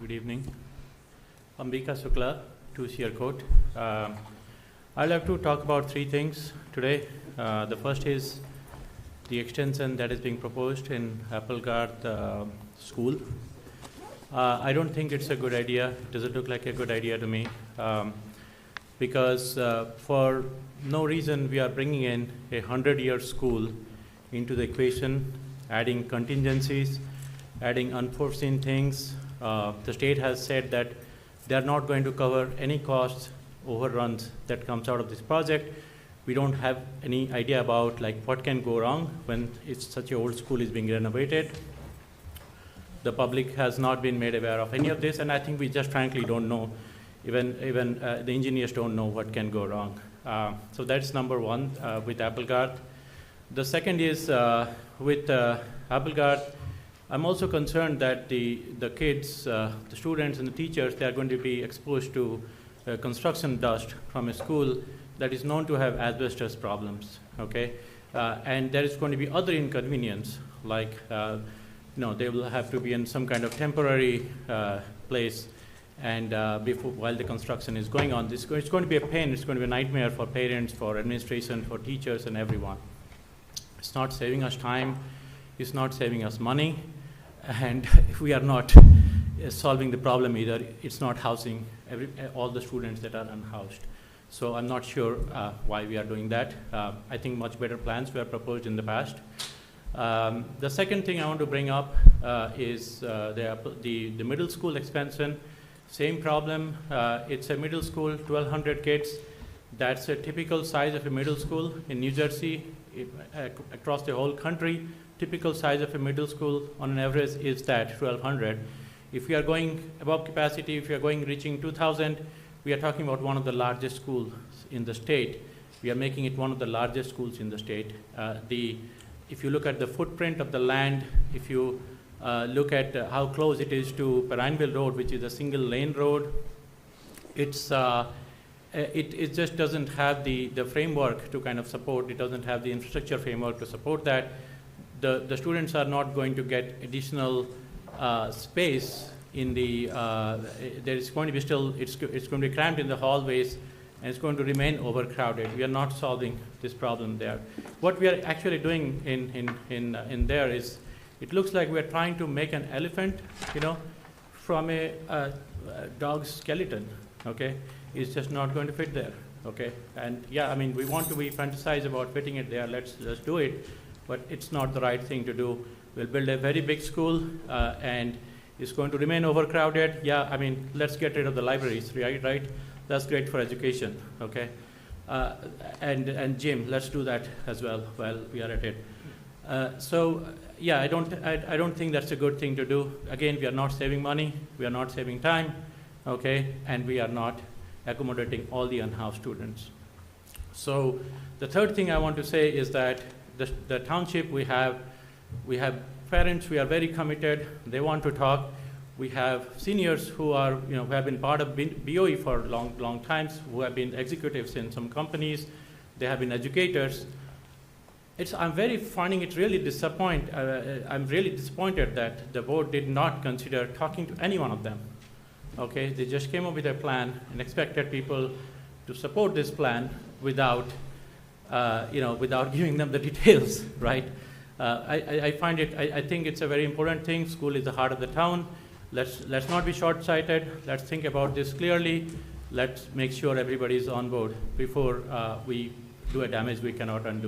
Good evening. Ambika Sukla, 2-year code. I'd like to talk about three things today. The first is the extension that is being proposed in Applegarth School. I don't think it's a good idea. It doesn't look like a good idea to me because for no reason we are bringing in a 100-year school into the equation, adding contingencies, adding unforeseen things. The state has said that they are not going to cover any costs overruns that comes out of this project. We don't have any idea about what can go wrong when it's such an old school is being renovated. The public has not been made aware of any of this, and I think we just frankly don't know. Even the engineers don't know what can go wrong. So that's number one with Applegarth. The second is with Applegarth. I'm also concerned that the kids, the students and the teachers, they are going to be exposed to construction dust from a school that is known to have asbestos problems, okay? And there is going to be other inconvenience, like they will have to be in some kind of temporary place and while the construction is going on. It's going to be a pain, it's going to be a nightmare for parents, for administration, for teachers and everyone. It's not saving us time, it's not saving us money, and we are not solving the problem either. It's not housing all the students that are unhoused. So I'm not sure why we are doing that. I think much better plans were proposed in the past. The second thing I want to bring up is the middle school expansion. Same problem. It's a middle school, 1,200 kids. That's a typical size of a middle school in New Jersey, across the whole country. Typical size of a middle school on an average is that 1,200. If we are going above capacity, if we are reaching 2,000, we are talking about one of the largest schools in the state. We are making it one of the largest schools in the state. If you look at the footprint of the land, if you look at how close it is to Perrineville Road, which is a single lane road, it just doesn't have the framework to kind of support. It doesn't have the infrastructure framework to support that. The students are not going to get additional space in the, there is going to be still, it's going to be cramped in the hallways, and it's going to remain overcrowded. We are not solving this problem there. What we are actually doing in there is, it looks like we are trying to make an elephant, from a dog's skeleton, okay? It's just not going to fit there, okay? And yeah, I mean, we want to be fantasize about fitting it there, let's do it, but it's not the right thing to do. We'll build a very big school, and it's going to remain overcrowded. Yeah, I mean, let's get rid of the libraries, right? That's great for education, okay? And gym, let's do that as well while we are at it. So yeah, I don't think that's a good thing to do. Again, we are not saving money, we are not saving time, okay? And we are not accommodating all the unhoused students. So the third thing I want to say is that the township, we have parents, we are very committed, they want to talk. We have seniors who are, who have been part of BOE for long times, who have been executives in some companies, they have been educators. I'm finding it really I'm really disappointed that the board did not consider talking to any one of them. Okay, they just came up with a plan and expected people to support this plan without giving them the details, right? I think it's a very important thing. School is the heart of the town. Let's not be short-sighted. Let's think about this clearly. Let's make sure everybody is on board before we do a damage we cannot undo.